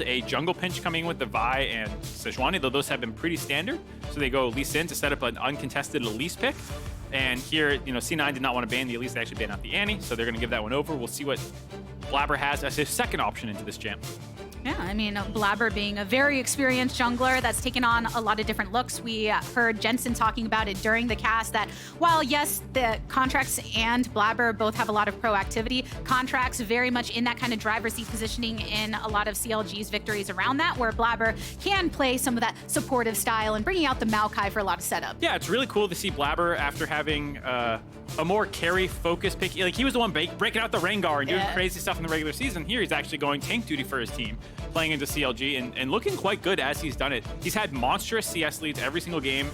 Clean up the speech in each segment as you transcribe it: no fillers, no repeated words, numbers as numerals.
a jungle pinch coming in with the Vi and Sejuani, though those have been pretty standard. So they go Elise in to set up an uncontested Elise pick. And here, you know, C9 did not want to ban the Elise, they actually banned out the Annie, so they're going to give that one over. We'll see what Blaber has as his second option into this champ. Yeah, I mean, Blaber being a very experienced jungler that's taken on a lot of different looks. We heard Jensen talking about it during the cast that while, yes, the Contractz and Blaber both have a lot of proactivity, Contractz very much in that kind of driver's seat positioning in a lot of CLG's victories around that, where Blaber can play some of that supportive style and bringing out the Maokai for a lot of setup. Yeah, it's really cool to see Blaber after having a more carry-focused pick. Like, he was the one breaking out the Rengar and doing crazy stuff in the regular season. Here, he's actually going tank duty for his team, playing into CLG and looking quite good as he's done it. He's had monstrous CS leads every single game,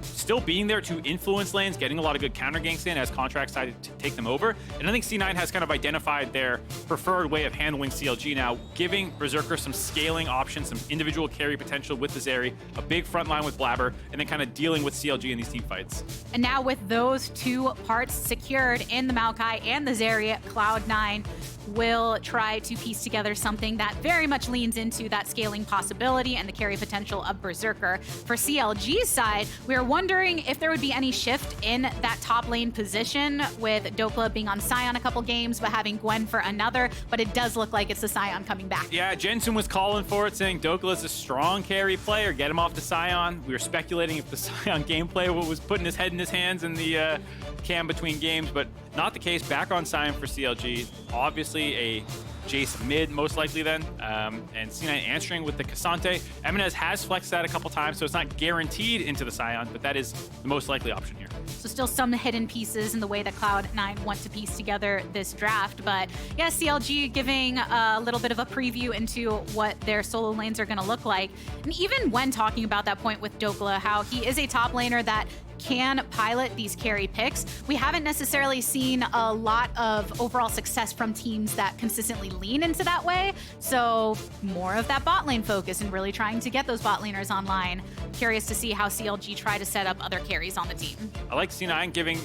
still being there to influence lanes, getting a lot of good counter ganks in as Contractz decided to take them over. And I think C9 has kind of identified their preferred way of handling CLG now, giving Berserker some scaling options, some individual carry potential with the Zeri, a big front line with Blaber, and then kind of dealing with CLG in these team fights. And now with those two parts secured in the Maokai and the Zeri, Cloud9 will try to piece together something that very much leans into that scaling possibility and the carry potential of Berserker. For CLG's side, we are wondering if there would be any shift in that top lane position, with Dhokla being on Sion a couple games, but having Gwen for another, but it does look like it's the Sion coming back. Yeah, Jensen was calling for it, saying Dhokla is a strong carry player, get him off the Sion. We were speculating if the Sion gameplay was putting his head in his hands in the cam between games, but not the case. Back on Sion for CLG. Obviously a Jayce mid, most likely then, and C9 answering with the Ksante. EMENES has flexed that a couple times, so it's not guaranteed into the Sion, but that is the most likely option here. So still some hidden pieces in the way that Cloud9 want to piece together this draft. But yeah, CLG giving a little bit of a preview into what their solo lanes are going to look like. And even when talking about that point with Dhokla, how he is a top laner that can pilot these carry picks, we haven't necessarily seen a lot of overall success from teams that consistently lean into that way. So more of that bot lane focus and really trying to get those bot laners online. Curious to see how CLG try to set up other carries on the team. I like C9 giving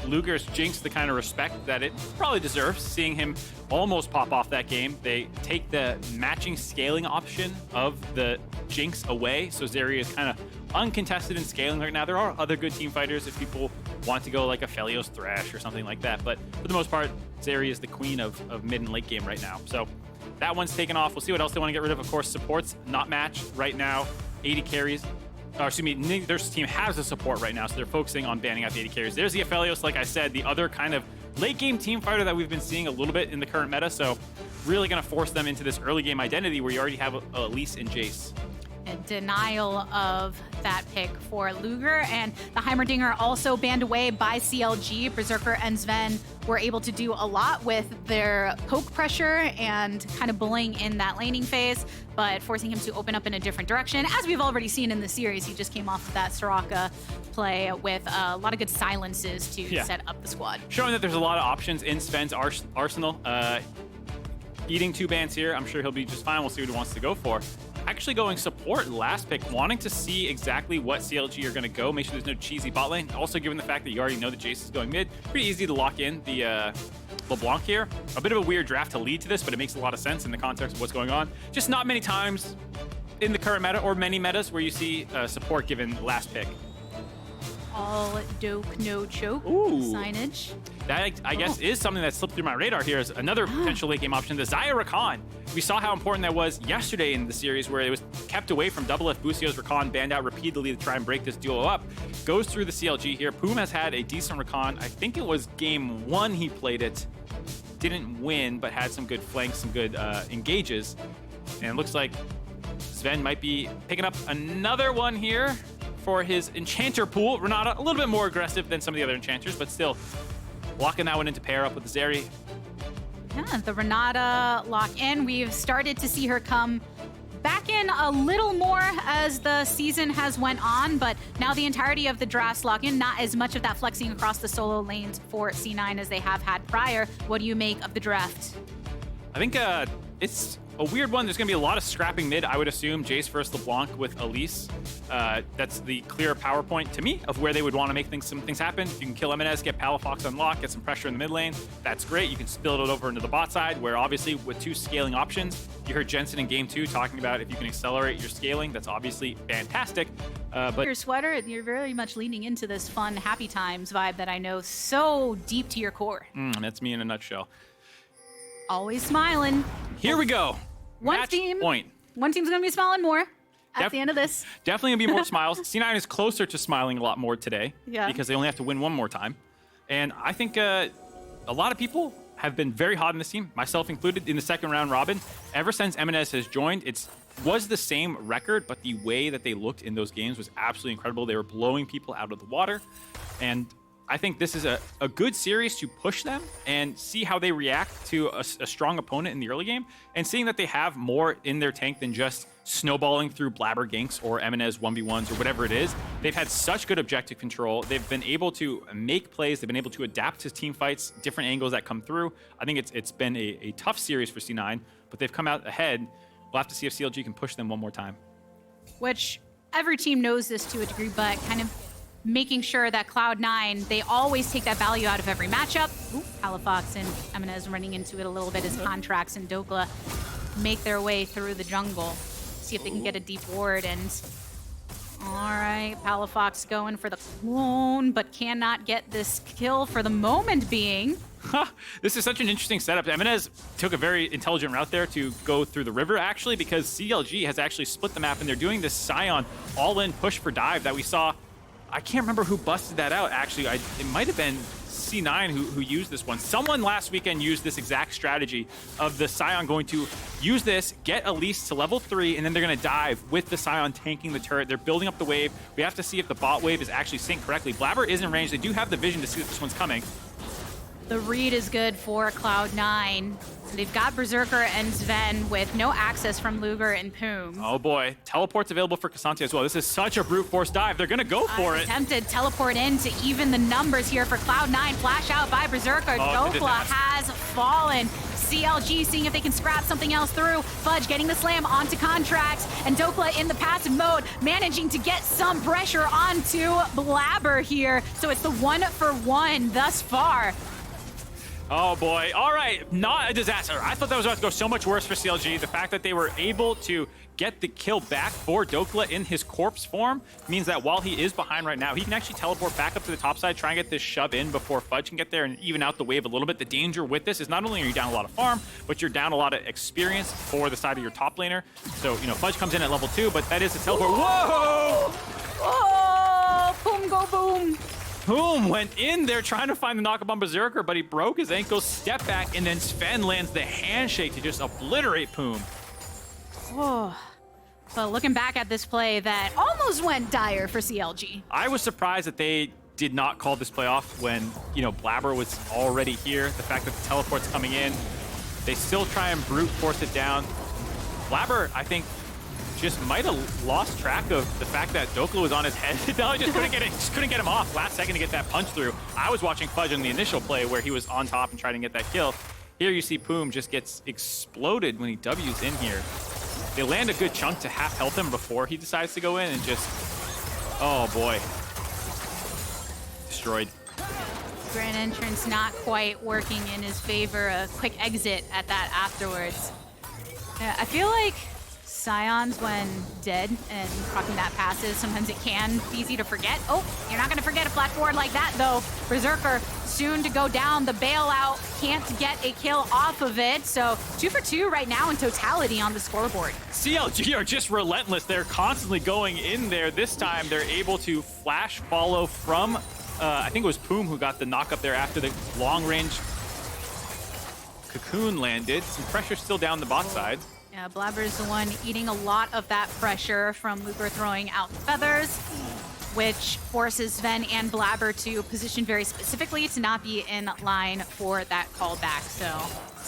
Luger's Jinx the kind of respect that it probably deserves, seeing him almost pop off that game. They take the matching scaling option of the Jinx away, so Zeri is kind of uncontested in scaling right now. There are other good team fighters if people want to go like a Felios Thresh or something like that, but for the most part, Zeri is the queen of mid and late game right now. So that one's taken off. We'll see what else they want to get rid of. Of course, supports not matched right now. 80 carries. Or excuse me, their team has a support right now, so they're focusing on banning out the 80 carries. There's the Aphelios, like I said, the other kind of late game team fighter that we've been seeing a little bit in the current meta, so really going to force them into this early game identity where you already have Elise and Jayce. A denial of that pick for Luger, and the Heimerdinger also banned away by CLG. Berserker and Zven were able to do a lot with their poke pressure and kind of bullying in that laning phase, but forcing him to open up in a different direction. As we've already seen in the series, he just came off of that Soraka play with a lot of good silences to set up the squad. Showing that there's a lot of options in Sven's arsenal. Eating 2 bans here, I'm sure he'll be just fine. We'll see what he wants to go for. Actually going support last pick, wanting to see exactly what CLG are going to go. Make sure there's no cheesy bot lane. Also, given the fact that you already know that Jayce is going mid, pretty easy to lock in the LeBlanc here. A bit of a weird draft to lead to this, but it makes a lot of sense in the context of what's going on. Just not many times in the current meta, or many metas, where you see support given last pick. All doke, no choke signage. That, I guess, is something that slipped through my radar here as another potential late game option, the Xayah Rakan. We saw how important that was yesterday in the series, where it was kept away from Double F Busio's Rakan, banned out repeatedly to try and break this duo up. Goes through the CLG here. Poome has had a decent Rakan. I think it was game 1 he played it. Didn't win, but had some good flanks, some good engages. And it looks like Zven might be picking up another one here for his Enchanter pool. Renata, a little bit more aggressive than some of the other Enchanters, but still locking that one into pair up with the Zeri. Yeah, the Renata lock in. We've started to see her come back in a little more as the season has went on, but now the entirety of the drafts lock in, not as much of that flexing across the solo lanes for C9 as they have had prior. What do you make of the draft? I think it's a weird one. There's going to be a lot of scrapping mid, I would assume. Jayce versus LeBlanc with Elise. That's the clear PowerPoint to me of where they would want to make some things happen. You can kill EMENES, get Palafox unlocked, get some pressure in the mid lane. That's great. You can spill it over into the bot side, where obviously with 2 scaling options, you heard Jensen in game 2 talking about if you can accelerate your scaling, that's obviously fantastic. But your sweater, you're very much leaning into this fun, happy times vibe that I know so deep to your core. That's me in a nutshell. Always smiling. Here we go. One Match team. Point. One team's gonna be smiling more at the end of this. Definitely gonna be more smiles. C9 is closer to smiling a lot more today because they only have to win one more time. And I think a lot of people have been very hot in this team, myself included, in the second round robin. Ever since EMENES has joined, it was the same record, but the way that they looked in those games was absolutely incredible. They were blowing people out of the water. And I think this is a good series to push them and see how they react to a strong opponent in the early game, and seeing that they have more in their tank than just snowballing through Blaber ganks or EMENES 1v1s or whatever it is. They've had such good objective control. They've been able to make plays. They've been able to adapt to team fights, different angles that come through. I think it's been a tough series for C9, but they've come out ahead. We'll have to see if CLG can push them one more time. Which every team knows this to a degree, but kind of making sure that Cloud9, they always take that value out of every matchup. Ooh, Palafox and EMENES running into it a little bit as Contractz and Dhokla make their way through the jungle. See if they can get a deep ward. And all right, Palafox going for the clone, but cannot get this kill for the moment being. This is such an interesting setup. EMENES took a very intelligent route there to go through the river, actually, because CLG has actually split the map, and they're doing this Sion all-in push for dive that we saw. I can't remember who busted that out, actually. It might have been C9 who used this one. Someone last weekend used this exact strategy of the Sion going to use this, get Elise to level 3, and then they're going to dive with the Sion tanking the turret. They're building up the wave. We have to see if the bot wave is actually synced correctly. Blaber is in range. They do have the vision to see that this one's coming. The read is good for Cloud9. They've got Berserker and Zven with no access from Luger and Poome. Oh boy, teleport's available for Ksante as well. This is such a brute force dive. They're gonna go for it. Attempted teleport in to even the numbers here for Cloud9. Flash out by Berserker. Dhokla has fallen. CLG seeing if they can scrap something else through. Fudge getting the slam onto Contractz, and Dhokla in the passive mode, managing to get some pressure onto Blaber here. So it's the 1-for-1 thus far. Oh boy, all right, not a disaster. I thought that was about to go so much worse for CLG. The fact that they were able to get the kill back for Dhokla in his corpse form means that while he is behind right now, he can actually teleport back up to the top side, try and get this shove in before Fudge can get there and even out the wave a little bit. The danger with this is not only are you down a lot of farm, but you're down a lot of experience for the side of your top laner. So, you know, Fudge comes in at level 2, but that is a teleport. Whoa! Oh, Poome go boom. Poome went in there trying to find the knockup on Berserker, but he broke his ankle, step back, and then Zven lands the handshake to just obliterate Poome. Oh, but looking back at this play, that almost went dire for CLG. I was surprised that they did not call this play off when, you know, Blaber was already here. The fact that the teleport's coming in, they still try and brute force it down. Blaber, I think, just might have lost track of the fact that Dhokla was on his head. No, he just couldn't get him off last second to get that punch through. I was watching Fudge in the initial play where he was on top and trying to get that kill. Here you see Poome just gets exploded when he W's in here. They land a good chunk to half health him before he decides to go in and just, oh boy, destroyed. Grand entrance not quite working in his favor. A quick exit at that afterwards. Yeah, I feel like Sions, when dead and proccing that passive, sometimes it can be easy to forget. Oh, you're not going to forget a flat forward like that, though. Berserker soon to go down. The bailout can't get a kill off of it. So 2 for 2 right now in totality on the scoreboard. CLG are just relentless. They're constantly going in there. This time they're able to flash follow from, I think it was Poome who got the knock up there after the long range cocoon landed. Some pressure still down the bot side. Yeah, Blaber is the one eating a lot of that pressure from Luger throwing out feathers, which forces Zven and Blaber to position very specifically to not be in line for that callback. So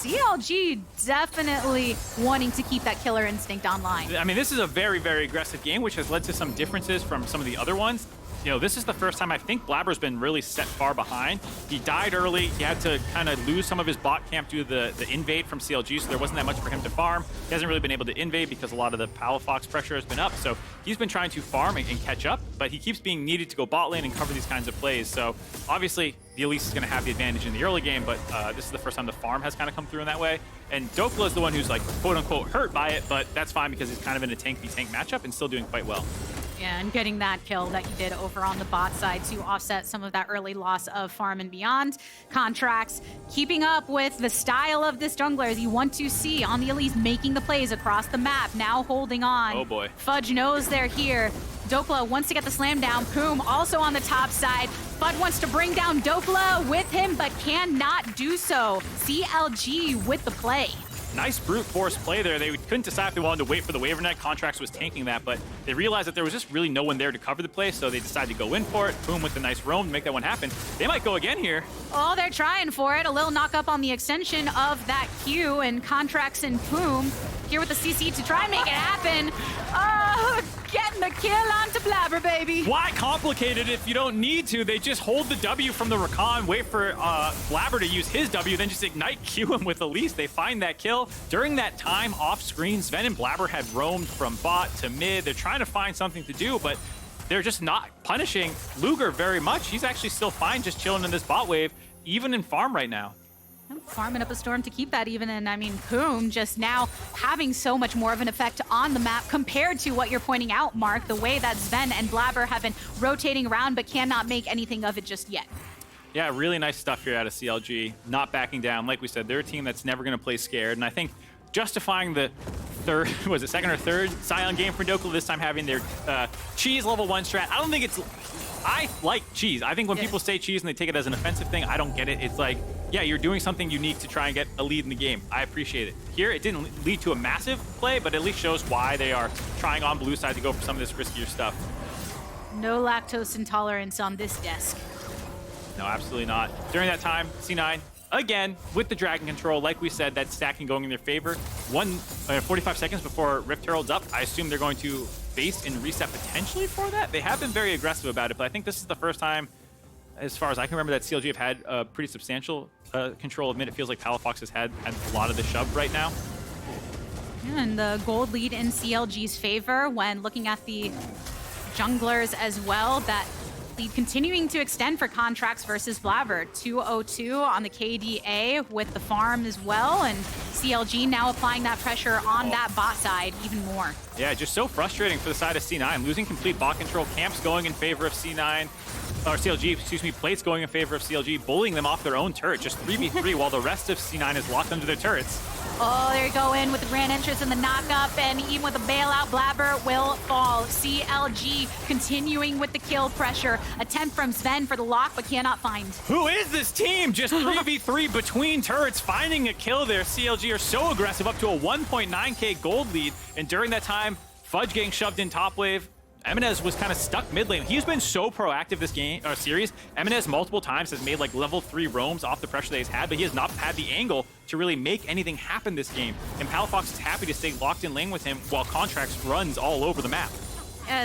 CLG definitely wanting to keep that killer instinct online. I mean, this is a very, very aggressive game, which has led to some differences from some of the other ones. you know, this is the first time I think Blaber's been really set far behind. He died early. He had to kind of lose some of his bot camp due to the invade from CLG, so there wasn't that much for him to farm. He hasn't really been able to invade because a lot of the Palafox pressure has been up, so he's been trying to farm and catch up, but he keeps being needed to go bot lane and cover these kinds of plays. So obviously, the Elise is going to have the advantage in the early game, but this is the first time the farm has kind of come through in that way. And Dhokla is the one who's like, quote unquote, hurt by it, but that's fine because he's kind of in a tank-v-tank matchup and still doing quite well. Yeah, and getting that kill that he did over on the bot side to offset some of that early loss of farm and beyond. Contractz keeping up with the style of this jungler as you want to see on the Elise, making the plays across the map, now holding on. Oh boy. Fudge knows they're here. Dhokla wants to get the slam down. Poome also on the top side. Fudge wants to bring down Dhokla with him, but cannot do so. CLG with the play. Nice brute force play there. They couldn't decide if they wanted to wait for the waiver net. Contractz was tanking that, but they realized that there was just really no one there to cover the play, so they decided to go in for it. Poome with the nice roam to make that one happen. They might go again here. Oh, they're trying for it. A little knock up on the extension of that Q, and Contractz and Poome here with the CC to try and make it happen. Oh, getting the kill onto Blaber, baby. Why complicate it if you don't need to? They just hold the W from the Rakan, wait for Blaber to use his W, then just ignite Q him with Elise. They find that kill. During that time off screen, Zven and Blaber had roamed from bot to mid. They're trying to find something to do, but they're just not punishing Luger very much. He's actually still fine just chilling in this bot wave, even in farm right now. Farming up a storm to keep that even, and I mean, Poome just now having so much more of an effect on the map compared to what you're pointing out, Mark, the way that Zven and Blaber have been rotating around but cannot make anything of it just yet. Yeah, really nice stuff here out of CLG, not backing down. Like we said, they're a team that's never going to play scared, and I think justifying the third, was it second or third Sion game for Dhokla, this time having their cheese level 1 strat. I don't think it's, I like cheese. I think when people say cheese and they take it as an offensive thing, I don't get it. It's like, yeah, you're doing something unique to try and get a lead in the game. I appreciate it. Here, it didn't lead to a massive play, but at least shows why they are trying on blue side to go for some of this riskier stuff. No lactose intolerance on this desk. No, absolutely not. During that time, C9, again, with the dragon control, like we said, that stacking going in their favor. 45 seconds before Rift Herald's up, I assume they're going to base and reset potentially for that. They have been very aggressive about it, but I think this is the first time, as far as I can remember, that CLG have had a pretty substantial control of mid. It feels like Palafox has had a lot of the shove right now. Yeah, and the gold lead in CLG's favor when looking at the junglers as well. That lead continuing to extend for Contractz versus Blaber. 2-0-2 on the KDA with the farm as well, and CLG now applying that pressure on that bot side even more. Yeah, just so frustrating for the side of C9. Losing complete bot control, camps going in favor of C9. Or CLG, excuse me, plates going in favor of CLG, bullying them off their own turret, just 3v3 while the rest of C9 is locked under their turrets. Oh, there you go in with the grand entrance and the knock-up, and even with a bailout, Blaber will fall. CLG continuing with the kill pressure. Attempt from Zven for the lock, but cannot find. Who is this team? Just 3v3 between turrets, finding a kill there. CLG are so aggressive, up to a 1.9k gold lead, and during that time, Fudge getting shoved in top wave. EMENES was kind of stuck mid lane. He's been so proactive this game or series. EMENES multiple times has made like level 3 roams off the pressure that he's had, but he has not had the angle to really make anything happen this game. And Palafox is happy to stay locked in lane with him while Contractz runs all over the map.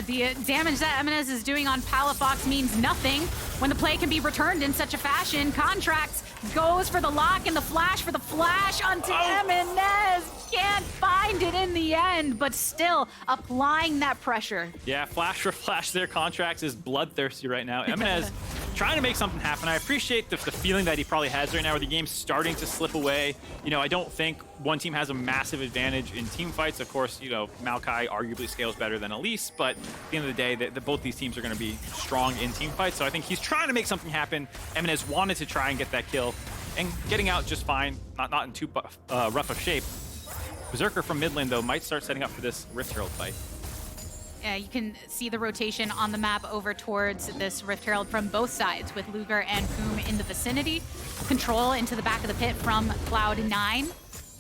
The damage that EMENES is doing on Palafox means nothing when the play can be returned in such a fashion. Contractz goes for the lock and the flash for the flash onto EMENES. Can't find it in the end, but still applying that pressure. Yeah, flash for flash there. Contractz is bloodthirsty right now. EMENES trying to make something happen. I appreciate the feeling that he probably has right now where the game's starting to slip away. You know, I don't think one team has a massive advantage in team fights. Of course, you know, Maokai arguably scales better than Elise, but at the end of the day, both these teams are going to be strong in team fights. So I think he's trying to make something happen. EMENES wanted to try and get that kill, and getting out just fine, not in too rough of shape. Berserker from mid lane, though, might start setting up for this Rift Herald fight. Yeah, you can see the rotation on the map over towards this Rift Herald from both sides, with Luger and Poome in the vicinity. Control into the back of the pit from Cloud9,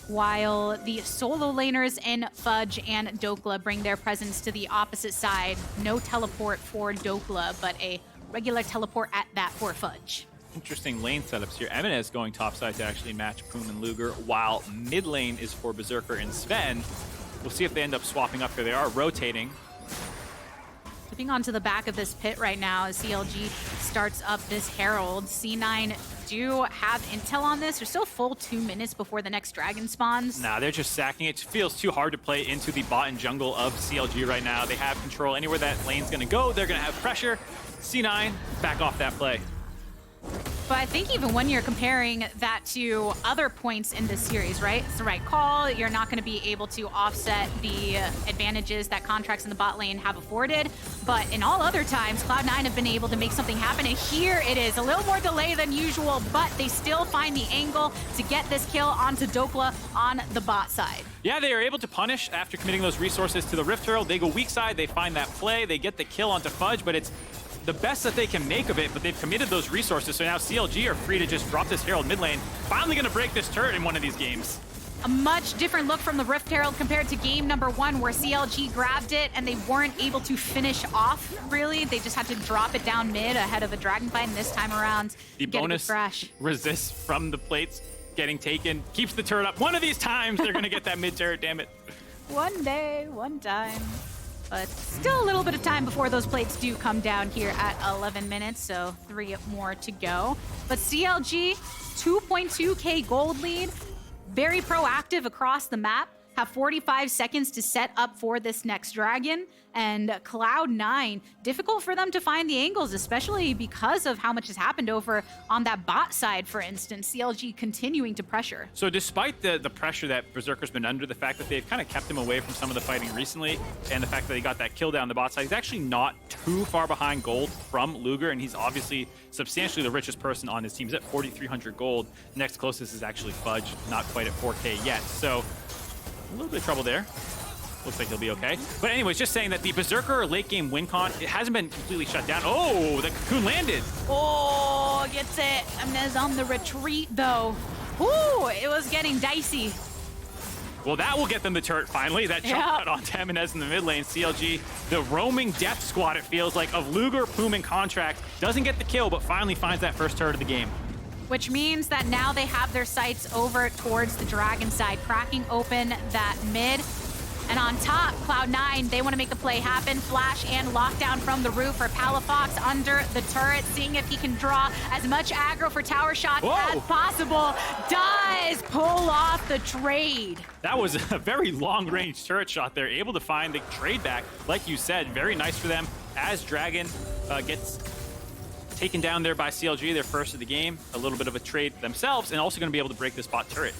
while the solo laners in Fudge and Dhokla bring their presence to the opposite side. No teleport for Dhokla, but a regular teleport at that for Fudge. Interesting lane setups here. EMENES going topside to actually match Poome and Luger, while mid lane is for Berserker and Zven. We'll see if they end up swapping up here. They are rotating. Flipping onto the back of this pit right now as CLG starts up this Herald. C9 do have intel on this. There's still a full 2 minutes before the next dragon spawns. Nah, they're just sacking it. It feels too hard to play into the bot and jungle of CLG right now. They have control anywhere that lane's gonna go. They're gonna have pressure. C9, back off that play. But I think even when you're comparing that to other points in this series, right? It's the right call. You're not going to be able to offset the advantages that Contractz in the bot lane have afforded. But in all other times, Cloud9 have been able to make something happen. And here it is, a little more delay than usual, but they still find the angle to get this kill onto Dhokla on the bot side. Yeah, they are able to punish after committing those resources to the Rift Herald. They go weak side, they find that play, they get the kill onto Fudge, but it's the best that they can make of it, but they've committed those resources, so now CLG are free to just drop this Herald mid lane. Finally gonna break this turret in one of these games. A much different look from the Rift Herald compared to game number 1, where CLG grabbed it and they weren't able to finish off, really. They just had to drop it down mid ahead of a dragon fight, and this time around, the bonus resists from the plates getting taken, keeps the turret up. One of these times, they're gonna get that mid turret, damn it. One day, one time. But still a little bit of time before those plates do come down here at 11 minutes, so 3 more to go. But CLG, 2.2k gold lead, very proactive across the map, have 45 seconds to set up for this next dragon. And Cloud9, difficult for them to find the angles, especially because of how much has happened over on that bot side, for instance. CLG continuing to pressure. So despite the pressure that Berserker's been under, the fact that they've kind of kept him away from some of the fighting recently, and the fact that he got that kill down the bot side, he's actually not too far behind gold from Luger, and he's obviously substantially the richest person on his team. He's at 4,300 gold. Next closest is actually Fudge, not quite at 4k yet. So a little bit of trouble there. Looks like he'll be okay. But anyways, just saying that the Berserker late game win con, it hasn't been completely shut down. Oh, the cocoon landed. Oh, gets it. EMENES on the retreat, though. Ooh, it was getting dicey. Well, that will get them the turret finally. That jump cut on EMENES in the mid lane. CLG, the roaming death squad, it feels like, of Luger, Poome, and Contractz. Doesn't get the kill, but finally finds that first turret of the game. Which means that now they have their sights over towards the dragon side, cracking open that mid. And on top, Cloud9, they want to make a play happen. Flash and lockdown from the roof for Palafox under the turret, seeing if he can draw as much aggro for tower shots as possible. Does pull off the trade. That was a very long-range turret shot there, able to find the trade back. Like you said, very nice for them as Dragon gets taken down there by CLG, their first of the game. A little bit of a trade themselves, and also going to be able to break this bot turret.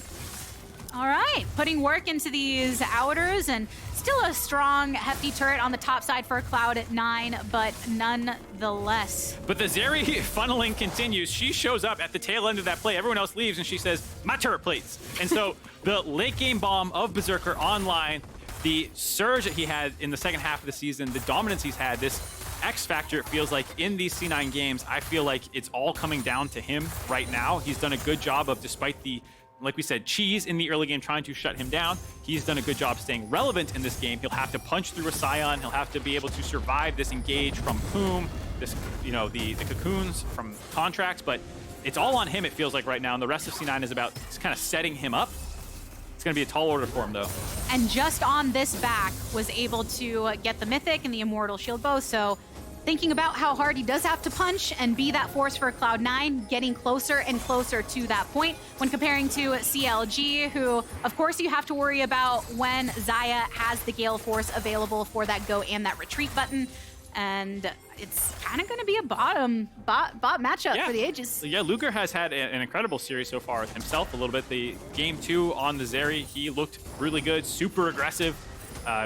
All right, putting work into these outers, and still a strong, hefty turret on the top side for Cloud9, but nonetheless. But the Zeri funneling continues. She shows up at the tail end of that play. Everyone else leaves, and she says, my turret plates. And so the late game bomb of Berserker online, the surge that he had in the second half of the season, the dominance he's had, this X factor, it feels like in these C9 games, I feel like it's all coming down to him right now. He's done a good job of, despite the, like we said, cheese in the early game trying to shut him down, he's done a good job staying relevant in this game. He'll have to punch through a Sion. He'll have to be able to survive this engage from Poome, this, you know, the cocoons from Contractz, but it's all on him, it feels like right now, and the rest of C9 is about kind of setting him up. It's going to be a tall order for him, though. And just on this back, was able to get the Mythic and the Immortal Shield Bow, so thinking about how hard he does have to punch and be that force for Cloud9, getting closer and closer to that point when comparing to CLG, who, of course, you have to worry about when Xayah has the Gale Force available for that go and that retreat button. And it's kind of going to be a bot matchup for the ages. Yeah, Luger has had an incredible series so far himself a little bit. The game 2 on the Zeri, he looked really good, super aggressive.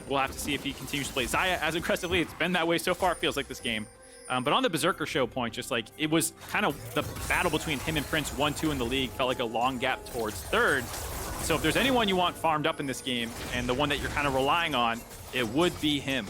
We'll have to see if he continues to play Xayah as aggressively. It's been that way so far, it feels like this game. But on the Berserker show point, just like it was kind of the battle between him and Prince 1-2 in the league, felt like a long gap towards third. So if there's anyone you want farmed up in this game, and the one that you're kind of relying on, it would be him.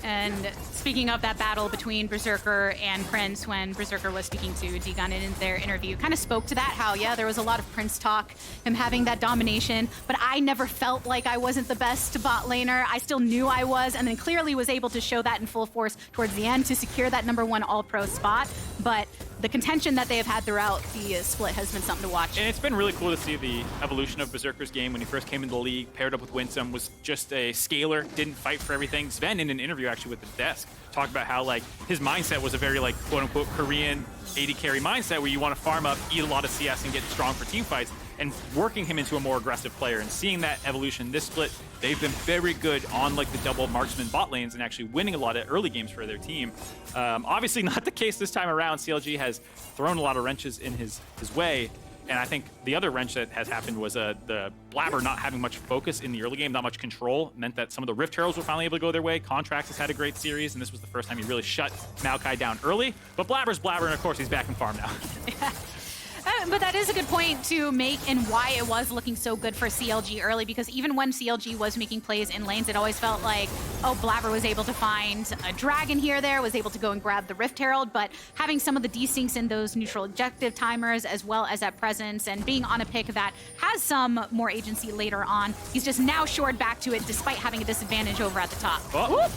And speaking of that battle between Berserker and Prince, when Berserker was speaking to Degun in their interview, kind of spoke to that, how, yeah, there was a lot of Prince talk, him having that domination, but I never felt like I wasn't the best bot laner. I still knew I was, and then clearly was able to show that in full force towards the end to secure that #1 All-Pro spot. But the contention that they have had throughout the split has been something to watch. And it's been really cool to see the evolution of Berserker's game. When he first came into the league, paired up with Winsome, was just a scaler, didn't fight for everything. Zven, in an interview actually with the desk, talked about how like his mindset was a very like quote-unquote Korean AD carry mindset where you want to farm up, eat a lot of CS, and get strong for team fights, and working him into a more aggressive player. And seeing that evolution this split, they've been very good on like the double marksman bot lanes and actually winning a lot of early games for their team. Obviously not the case this time around. CLG has thrown a lot of wrenches in his way. And I think the other wrench that has happened was the Blaber not having much focus in the early game, not much control, meant that some of the Rift Heralds were finally able to go their way. Contractz has had a great series, and this was the first time he really shut Maokai down early. But Blaber's Blaber, and of course he's back in farm now. Yeah. But that is a good point to make and why it was looking so good for CLG early, because even when CLG was making plays in lanes, it always felt like, oh, Blaber was able to find a dragon here, was able to go and grab the Rift Herald, but having some of the desyncs in those neutral objective timers, as well as that presence, and being on a pick that has some more agency later on, he's just now shored back to it despite having a disadvantage over at the top. Oh.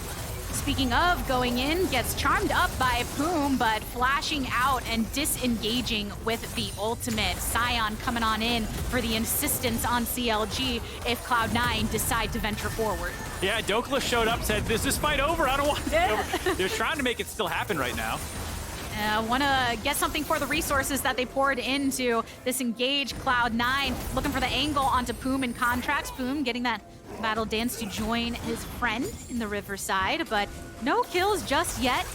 Speaking of going in, gets charmed up by Poome, but flashing out and disengaging with the ultimate. Sion coming on in for the insistence on CLG if Cloud9 decide to venture forward. Yeah, Dhokla showed up, said, "Is this fight over? I don't want it over." They're trying to make it still happen right now. Want to get something for the resources that they poured into this engage. Cloud9 looking for the angle onto Poome and Contractz. Poome getting that battle dance to join his friend in the Riverside, but no kills just yet.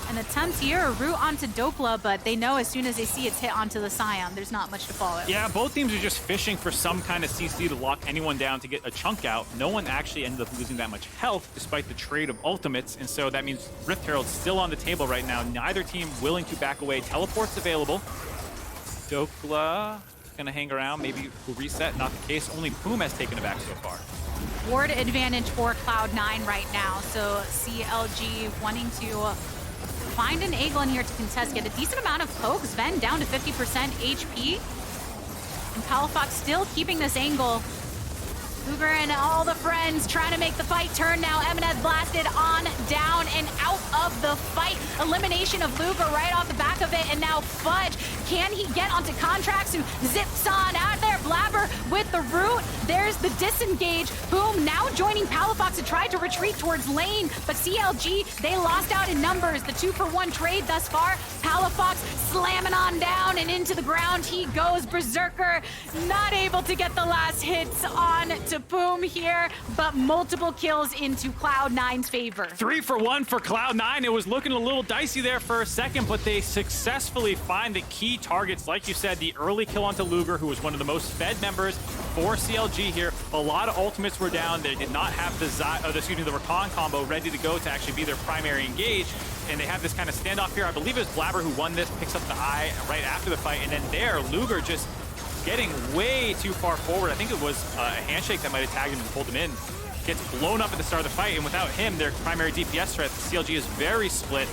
An attempt here, a route onto Dhokla, but they know as soon as they see it's hit onto the Sion, there's not much to follow. Yeah, both teams are just fishing for some kind of CC to lock anyone down to get a chunk out. No one actually ended up losing that much health despite the trade of ultimates, and so that means Rift Herald's still on the table right now. Neither team willing to back away. Teleport's available. Dhokla gonna hang around, maybe will reset, not the case. Only Poome has taken it back so far. Ward advantage for Cloud9 right now, so CLG wanting to find an angle in here to contest, get a decent amount of poke. Zven down to 50% HP. And Palafox still keeping this angle. Luger and all the friends trying to make the fight turn now. EMENES blasted on down and out of the fight. Elimination of Luger right off the back of it, and now Fudge. Can he get onto Contractz, who zips on out there? Blaber with the root. There's the disengage. Poome now joining Palafox to try to retreat towards lane, but CLG, they lost out in numbers. The 2-for-1 trade thus far. Palafox slamming on down and into the ground. He goes. Berserker not able to get the last hits on to Poome here, but multiple kills into Cloud9's favor. 3-for-1 for Cloud9. It was looking a little dicey there for a second, but they successfully find the key targets. Like you said, the early kill onto Luger, who was one of the most fed members for CLG here. A lot of ultimates were down. They did not have the Rakan combo ready to go to actually be their primary engage. And they have this kind of standoff here. I believe it was Blaber who won this, picks up the eye right after the fight. And then there, Luger just getting way too far forward. I think it was a handshake that might have tagged him and pulled him in. Gets blown up at the start of the fight, and without him, their primary DPS threat, CLG is very split.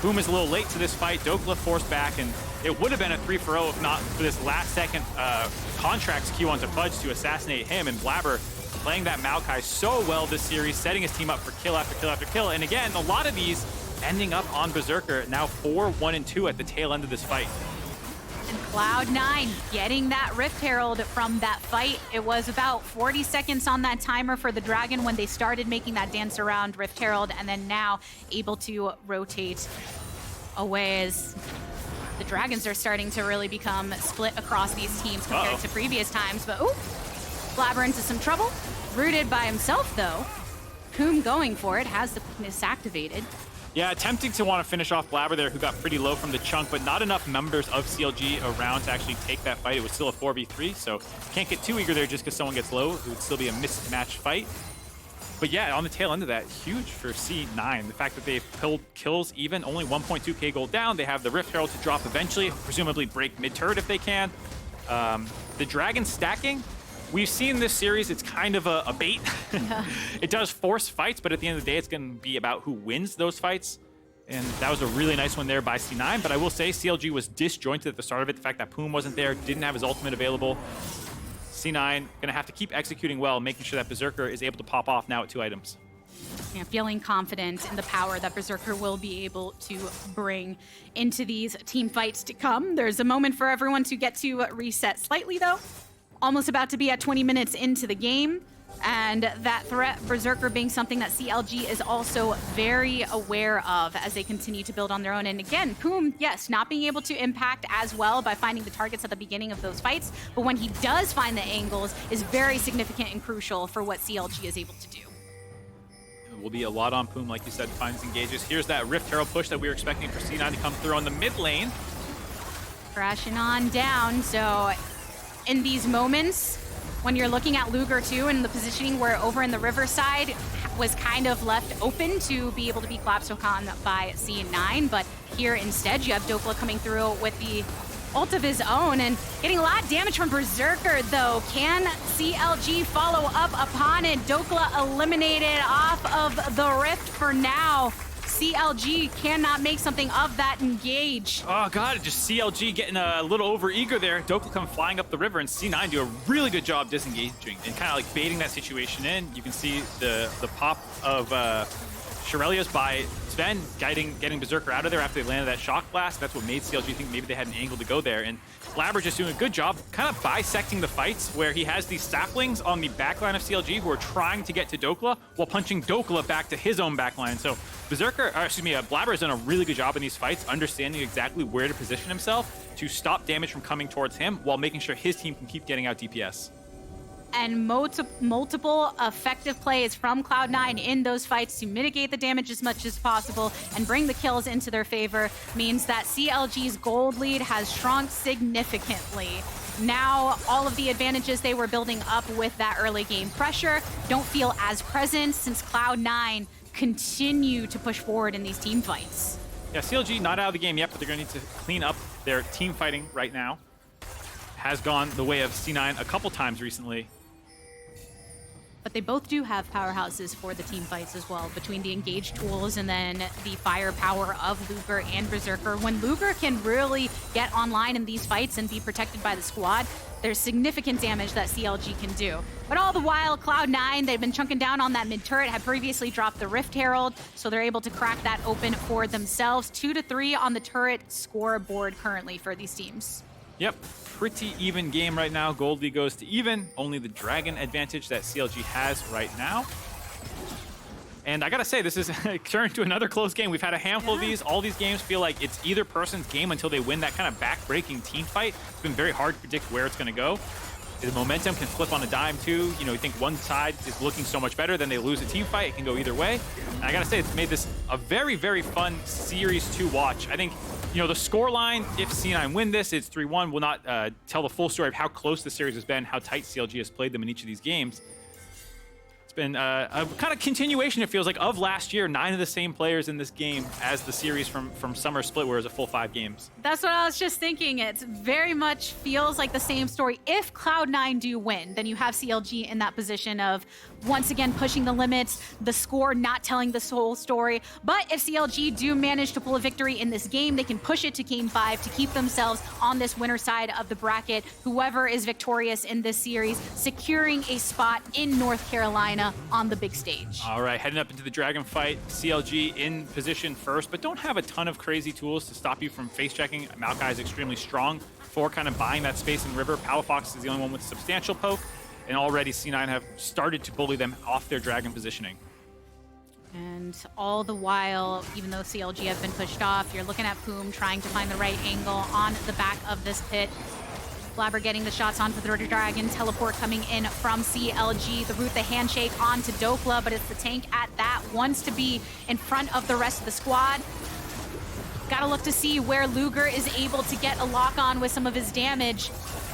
Poome is a little late to this fight. Dhokla forced back, and it would have been a 3-for-0 if not for this last-second Contractz Q onto Fudge to assassinate him, and Blaber playing that Maokai so well this series, setting his team up for kill after kill after kill. And again, a lot of these ending up on Berserker, now 4-1-2 at the tail end of this fight. And Cloud9 getting that Rift Herald from that fight. It was about 40 seconds on that timer for the Dragon when they started making that dance around Rift Herald, and then now able to rotate away as the Dragons are starting to really become split across these teams compared to previous times. But ooh, Blaber into some trouble. Rooted by himself though. Poome going for it, has the quickness activated. Yeah, attempting to want to finish off Blaber there, who got pretty low from the chunk, but not enough members of CLG around to actually take that fight. It was still a 4v3, so can't get too eager there just because someone gets low. It would still be a mismatched fight. But yeah, on the tail end of that, huge for C9. The fact that they've pulled kills even, only 1.2k gold down. They have the Rift Herald to drop eventually, presumably break mid-turret if they can. The Dragon stacking, we've seen this series, it's kind of a bait. Yeah. It does force fights, but at the end of the day, it's going to be about who wins those fights. And that was a really nice one there by C9. But I will say CLG was disjointed at the start of it. The fact that Poome wasn't there, didn't have his ultimate available. C9 going to have to keep executing well, making sure that Berserker is able to pop off now at 2 items. feeling confident in the power that Berserker will be able to bring into these team fights to come. There's a moment for everyone to get to reset slightly, though. Almost about to be at 20 minutes into the game. And that threat, Berserker, being something that CLG is also very aware of as they continue to build on their own. And again, Poome, yes, not being able to impact as well by finding the targets at the beginning of those fights, but when he does find the angles, is very significant and crucial for what CLG is able to do. It will be a lot on Poome, like you said, finds engages. Here's that Rift Herald push that we were expecting for C9 to come through on the mid lane. Crashing on down, so in these moments, when you're looking at Luger too, and the positioning where over in the riverside was kind of left open to be able to be collapsed upon by C9, but here instead you have Dhokla coming through with the ult of his own and getting a lot of damage from Berserker though. Can CLG follow up upon it? Dhokla eliminated off of the Rift for now. CLG cannot make something of that engage. Oh god, just CLG getting a little over eager there. Dhokla come flying up the river, and C9 do a really good job disengaging and kind of like baiting that situation in. You can see the pop of Shirelia's by Zven getting Berserker out of there after they landed that shock blast. That's what made CLG think maybe they had an angle to go there. And Blaber just doing a good job kind of bisecting the fights where he has these saplings on the backline of CLG who are trying to get to Dhokla while punching Dhokla back to his own backline. So Blaber has done a really good job in these fights, understanding exactly where to position himself to stop damage from coming towards him while making sure his team can keep getting out DPS. And multiple effective plays from Cloud9 in those fights to mitigate the damage as much as possible and bring the kills into their favor means that CLG's gold lead has shrunk significantly. Now, all of the advantages they were building up with that early game pressure don't feel as present since Cloud9 continue to push forward in these team fights. Yeah, CLG not out of the game yet, but they're going to need to clean up their team fighting right now. Has gone the way of C9 a couple times recently. But they both do have powerhouses for the team fights as well, between the engage tools and then the firepower of Luger and Berserker. When Luger can really get online in these fights and be protected by the squad, there's significant damage that CLG can do. But all the while, Cloud9, they've been chunking down on that mid-turret, had previously dropped the Rift Herald, so they're able to crack that open for themselves. 2-3 on the turret scoreboard currently for these teams. Yep, pretty even game right now. Gold lead goes to even. Only the Dragon advantage that CLG has right now. And I gotta say, this is turned to another close game. We've had a handful of these. All these games feel like it's either person's game until they win that kind of back-breaking team fight. It's been very hard to predict where it's gonna go. The momentum can flip on a dime too. You know, you think one side is looking so much better, then they lose a team fight. It can go either way. And I gotta say, it's made this a very, very fun series to watch. I think, you know, the scoreline, if C9 win this, it's 3-1. We'll not tell the full story of how close the series has been, how tight CLG has played them in each of these games. It's been a kind of continuation, it feels like, of last year. 9 of the same players in this game as the series from Summer Split, where it was a full 5 games. That's what I was just thinking. It very much feels like the same story. If Cloud9 do win, then you have CLG in that position of, once again, pushing the limits, the score not telling the whole story. But if CLG do manage to pull a victory in this game, they can push it to Game 5 to keep themselves on this winner side of the bracket. Whoever is victorious in this series, securing a spot in North Carolina on the big stage. All right, heading up into the Dragon fight. CLG in position first, but don't have a ton of crazy tools to stop you from face checking. Maokai is extremely strong for kind of buying that space in river. Palafox is the only one with substantial poke, and already C9 have started to bully them off their Dragon positioning. And all the while, even though CLG have been pushed off, you're looking at Poome trying to find the right angle on the back of this pit. Blaber getting the shots on for the Dragon. Teleport coming in from CLG. The root, the handshake onto Dhokla, but it's the tank at that. Wants to be in front of the rest of the squad. Gotta look to see where Luger is able to get a lock on with some of his damage.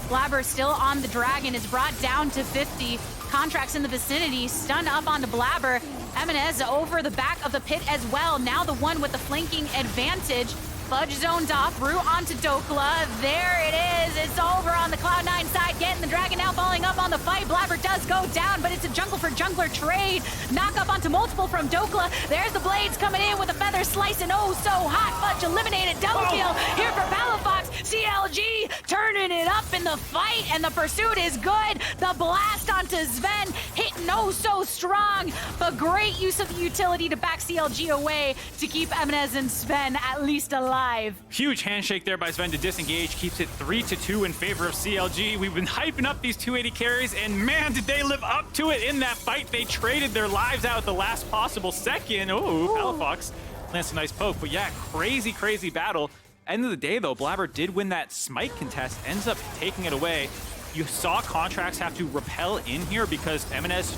Blaber still on the Dragon. It's brought down to 50. Contractz in the vicinity. Stunned up onto Blaber. EMENES over the back of the pit as well. Now the one with the flanking advantage. Fudge zoned off, root onto Dhokla. There it is. It's over on the Cloud9 side. Getting the Dragon now falling up on the fight. Blaber does go down, but it's a jungle for jungler trade. Knock up onto multiple from Dhokla. There's the blades coming in with a feather slicing. Oh, so hot. Fudge eliminated. Double kill here for Palafox. CLG turning it up in the fight, and the pursuit is good. The blast onto Zven, hitting Zven, oh so strong, but great use of the utility to back CLG away to keep EMENES and Zven at least alive. Huge handshake there by Zven to disengage, keeps it 3-2 in favor of CLG. We've been hyping up these 280 carries, and man, did they live up to it in that fight. They traded their lives out at the last possible second. Oh, Palafox lands a nice poke, but yeah, crazy battle. End of the day, though, Blaber did win that smite contest, ends up taking it away. You saw Contractz have to repel in here because EMENES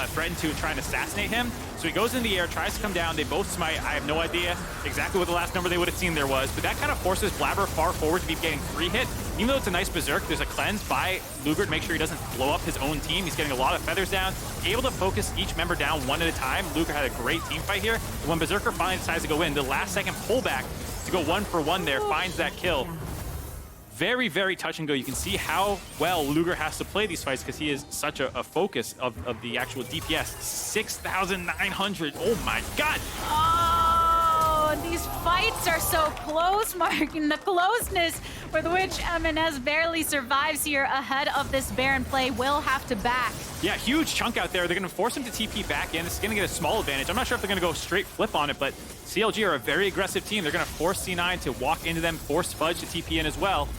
threatened to try and assassinate him. So he goes in the air, tries to come down. They both smite. I have no idea exactly what the last number they would have seen there was, but that kind of forces Blaber far forward to be getting 3 hit. Even though it's a nice Berserk, there's a cleanse by Luger to make sure he doesn't blow up his own team. He's getting a lot of feathers down, able to focus each member down one at a time. Luger had a great team fight here. But when Berserker finally decides to go in, the last second pullback to go 1-for-1 there, finds that kill. Very touch and go. You can see how well Luger has to play these fights because he is such a focus of the actual DPS. 6,900. Oh my god. Oh, these fights are so close, Mark, and the closeness with which EMENES barely survives here ahead of this Baron play will have to back. Yeah, huge chunk out there. They're going to force him to TP back in. This is going to get a small advantage. I'm not sure if they're going to go straight flip on it, but CLG are a very aggressive team. They're going to force C9 to walk into them, force Fudge to TP in as well.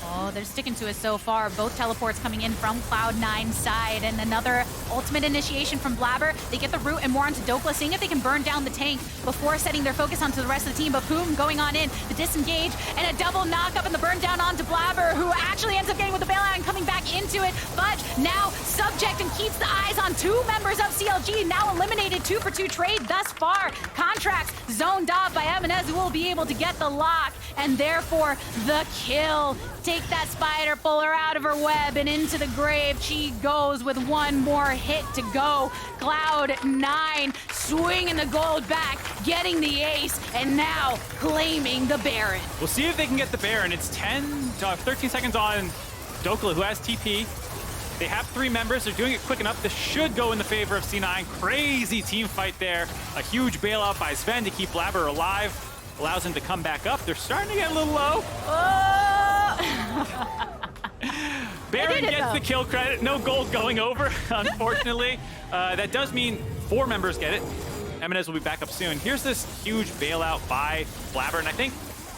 Oh, they're sticking to it so far. Both teleports coming in from Cloud9's side, and another ultimate initiation from Blaber. They get the root and more onto Dhokla, seeing if they can burn down the tank before setting their focus onto the rest of the team. But Poome going on in, the disengage, and a double knock up and the burn down onto Blaber, who actually ends up getting with the bailout and coming back into it. Fudge now subject and keeps the eyes on 2 members of CLG, now eliminated. 2-for-2 trade thus far. Contractz zoned off by EMENES, who will be able to get the lock, and therefore the kill. Take that spider, pull her out of her web, and into the grave she goes with one more hit to go. Cloud9 swinging the gold back, getting the ace, and now claiming the Baron. We'll see if they can get the Baron. It's 13 seconds on Dhokla, who has TP. They have 3 members. They're doing it quick enough. This should go in the favor of C9. Crazy team fight there. A huge bailout by Zven to keep Blaber alive. Allows him to come back up. They're starting to get a little low. Baron gets the kill credit. No gold going over, unfortunately. That does mean 4 members get it. EMENES will be back up soon. Here's this huge bailout by Blaber, and I think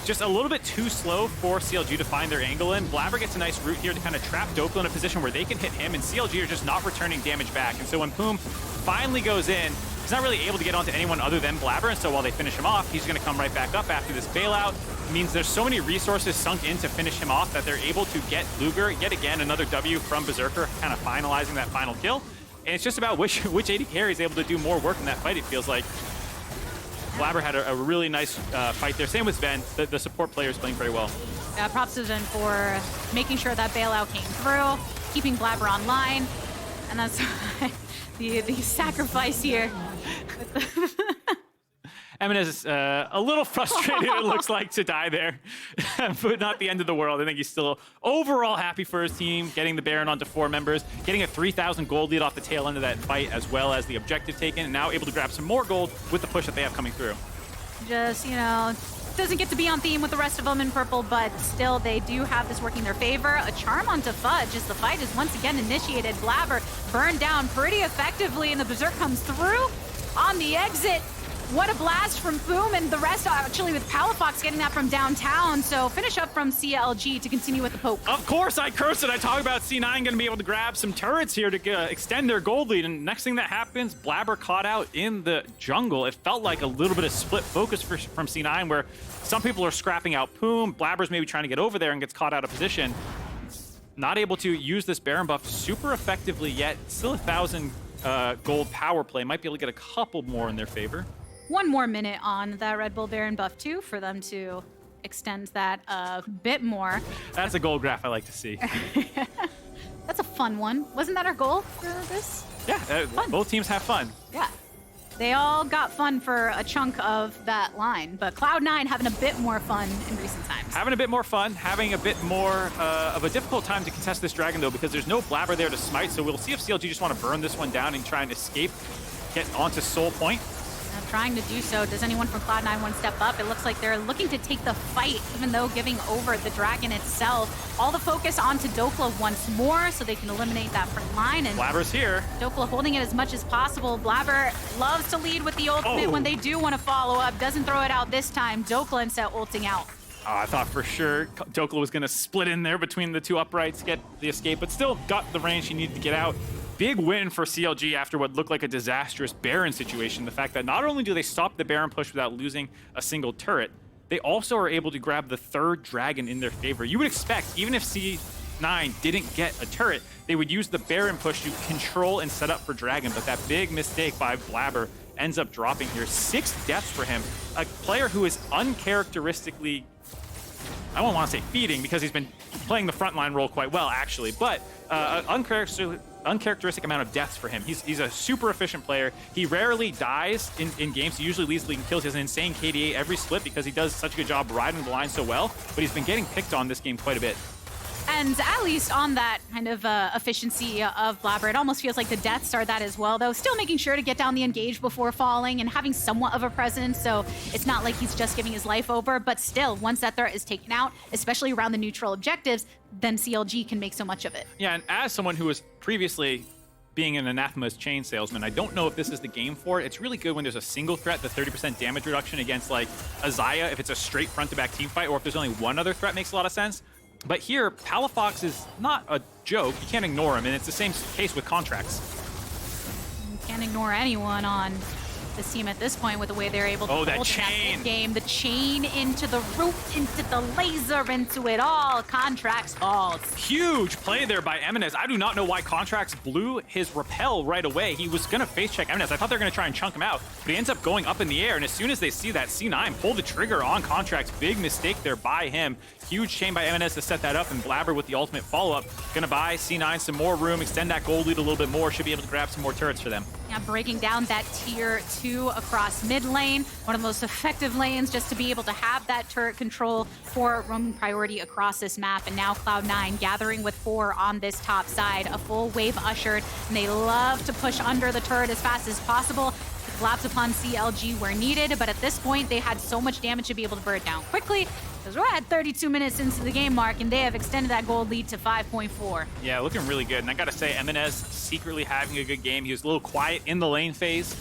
just a little bit too slow for CLG to find their angle in. Blaber gets a nice route here to kind of trap Dhokla in a position where they can hit him, and CLG are just not returning damage back. And so when Poome finally goes in, he's not really able to get onto anyone other than Blaber, and so while they finish him off, he's going to come right back up after this bailout. It means there's so many resources sunk in to finish him off that they're able to get Luger, yet again, another W from Berserker, kind of finalizing that final kill. And it's just about which AD carry is able to do more work in that fight, it feels like. Blaber had a really nice fight there. Same with Zven. The support players playing very well. Yeah, props to Zven for making sure that bailout came through, keeping Blaber online, and that's the sacrifice here. EMENES is a little frustrated, it looks like, to die there, but not the end of the world. I think he's still overall happy for his team, getting the Baron onto 4 members, getting a 3,000 gold lead off the tail end of that fight, as well as the objective taken, and now able to grab some more gold with the push that they have coming through. Just, you know, doesn't get to be on theme with the rest of them in purple, but still they do have this working in their favor. A charm onto Fudge as the fight is once again initiated. Blaber burned down pretty effectively, and the Berserk comes through on the exit. What a blast from Poome, and the rest actually with Palafox getting that from downtown. So finish up from CLG to continue with the poke. Of course, I cursed it. I talk about C9 going to be able to grab some turrets here to extend their gold lead. And next thing that happens, Blaber caught out in the jungle. It felt like a little bit of split focus from C9, where some people are scrapping out Poome. Blaber's maybe trying to get over there and gets caught out of position. Not able to use this Baron buff super effectively yet. Still 1,000 gold power play. Might be able to get a couple more in their favor. 1 more minute on that Red Bull Baron buff too for them to extend that a bit more. That's a gold graph I like to see. That's a fun one. Wasn't that our goal for this? Yeah, both teams have fun. Yeah. They all got fun for a chunk of that line, but Cloud9 having a bit more fun in recent times. Having a bit more fun, having a bit more of a difficult time to contest this dragon, though, because there's no Blaber there to smite, so we'll see if CLG just want to burn this one down and try and escape, get onto Soul Point. Trying to do so. Does anyone from Cloud9 want to step up? It looks like they're looking to take the fight, even though giving over the dragon itself. All the focus onto Dhokla once more, so they can eliminate that front line. And Blaber's here. Dhokla holding it as much as possible. Blaber loves to lead with the ultimate when they do want to follow up. Doesn't throw it out this time. Dhokla instead ulting out. I thought for sure Dhokla was going to split in there between the two uprights, get the escape, but still got the range he needed to get out. Big win for CLG after what looked like a disastrous Baron situation. The fact that not only do they stop the Baron push without losing a single turret, they also are able to grab the third dragon in their favor. You would expect, even if C9 didn't get a turret, they would use the Baron push to control and set up for dragon, but that big mistake by Blaber ends up dropping here. 6 deaths for him. A player who is uncharacteristically, I don't want to say feeding because he's been playing the frontline role quite well, actually, but uncharacteristic amount of deaths for him. He's a super efficient player. He rarely dies in games. He usually leads league kills. He has an insane KDA every split because he does such a good job riding the line so well, but he's been getting picked on this game quite a bit. And at least on that kind of efficiency of Blaber, it almost feels like the deaths are that as well, though. Still making sure to get down the engage before falling and having somewhat of a presence, so it's not like he's just giving his life over, but still, once that threat is taken out, especially around the neutral objectives, then CLG can make so much of it. Yeah, and as someone who was previously being an Anathema's chain salesman, I don't know if this is the game for it. It's really good when there's a single threat, the 30% damage reduction against like a Xayah, if it's a straight front-to-back team fight, or if there's only one other threat, makes a lot of sense. But here, Palafox is not a joke. You can't ignore him, and it's the same case with Contractz. You can't ignore anyone on this team at this point with the way they're able to hold that in chain. that game. The chain into the roof, into the laser, into it all. Contractz falls. Huge play there by EMENES. I do not know why Contractz blew his repel right away. He was going to face check EMENES. I thought they were going to try and chunk him out, but he ends up going up in the air, and as soon as they see that, C9 pull the trigger on Contractz. Big mistake there by him. Huge chain by EMENES to set that up, and Blaber with the ultimate follow-up. Gonna buy C9 some more room, extend that gold lead a little bit more, should be able to grab some more turrets for them. Yeah, breaking down that tier 2 across mid lane, one of the most effective lanes just to be able to have that turret control for roaming priority across this map. And now Cloud9 gathering with 4 on this top side, a full wave ushered, and they love to push under the turret as fast as possible. Collapse upon CLG where needed, but at this point they had so much damage to be able to burn it down quickly, because we're at 32 minutes into the game mark, and they have extended that gold lead to 5.4. Yeah, looking really good. And I gotta say, EMENES secretly having a good game. He was a little quiet in the lane phase,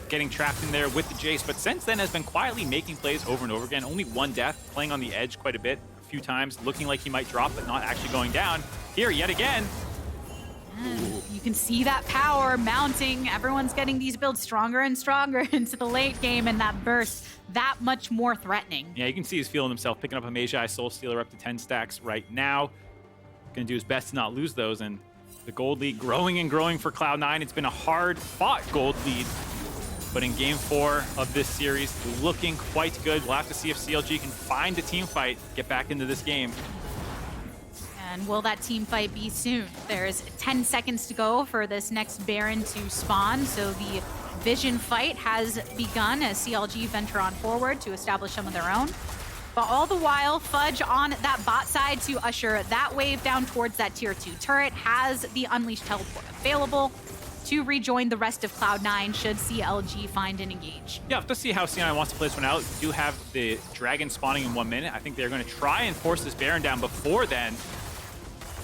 getting trapped in there with the Jayce, but since then has been quietly making plays over and over again. Only 1 death, playing on the edge quite a bit, a few times, looking like he might drop, but not actually going down. Here, yet again. You can see that power mounting. Everyone's getting these builds stronger and stronger into the late game, and that burst that much more threatening. Yeah, you can see he's feeling himself, picking up a Maokai Soul Stealer up to 10 stacks right now. Gonna do his best to not lose those, and the gold lead growing and growing for Cloud9. It's been a hard-fought gold lead, but in Game 4 of this series, looking quite good. We'll have to see if CLG can find a team fight, get back into this game. And will that team fight be soon? There's 10 seconds to go for this next Baron to spawn, so the Vision fight has begun as CLG venture on forward to establish some of their own. But all the while, Fudge on that bot side to usher that wave down towards that tier 2 turret has the Unleashed teleport available to rejoin the rest of Cloud9 should CLG find and engage. Yeah, have to see how C9 wants to play this one out. We do have the dragon spawning in 1 minute. I think they're going to try and force this Baron down before then.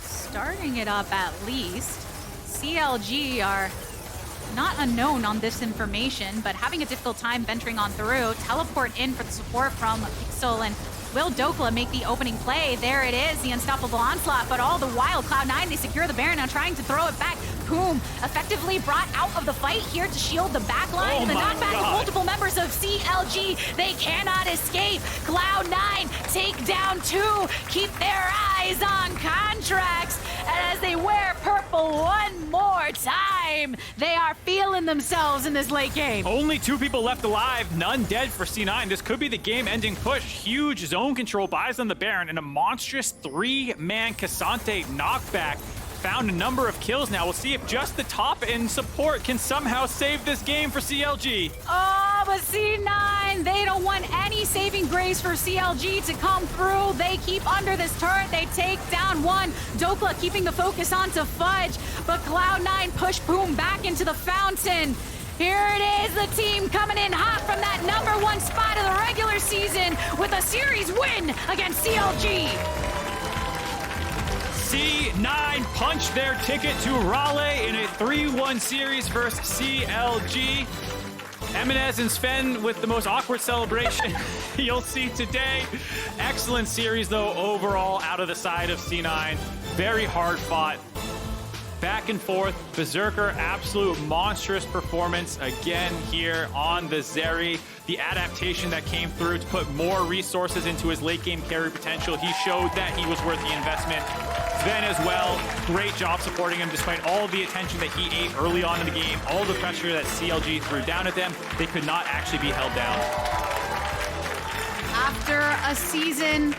Starting it up at least. CLG are not unknown on this information, but having a difficult time venturing on through. Teleport in for the support from Pixel, and will Dhokla make the opening play? There it is, the unstoppable onslaught, but all the while, Cloud9, they secure the Baron, now trying to throw it back. Poome effectively brought out of the fight here to shield the backline. The knockback of multiple members of CLG. They cannot escape. Cloud9 take down 2. Keep their eyes on Contractz. And as they wear purple one more time, they are feeling themselves in this late game. Only 2 people left alive, none dead for C9. This could be the game-ending push. Huge zone control buys them the Baron, and a monstrous 3-man Ksante knockback. Found a number of kills now. We'll see if just the top end support can somehow save this game for CLG. Oh, but C9, they don't want any saving grace for CLG to come through. They keep under this turret. They take down 1. Dhokla keeping the focus onto Fudge, but Cloud9 push Poome back into the fountain. Here it is, the team coming in hot from that #1 spot of the regular season with a series win against CLG. C9 punched their ticket to Raleigh in a 3-1 series versus CLG. EMENES and Zven with the most awkward celebration you'll see today. Excellent series, though, overall, out of the side of C9. Very hard fought. Back and forth. Berserker, absolute monstrous performance again here on the Zeri. The adaptation that came through to put more resources into his late game carry potential. He showed that he was worth the investment. Zven as well, great job supporting him despite all of the attention that he ate early on in the game, all the pressure that CLG threw down at them. They could not actually be held down. After a season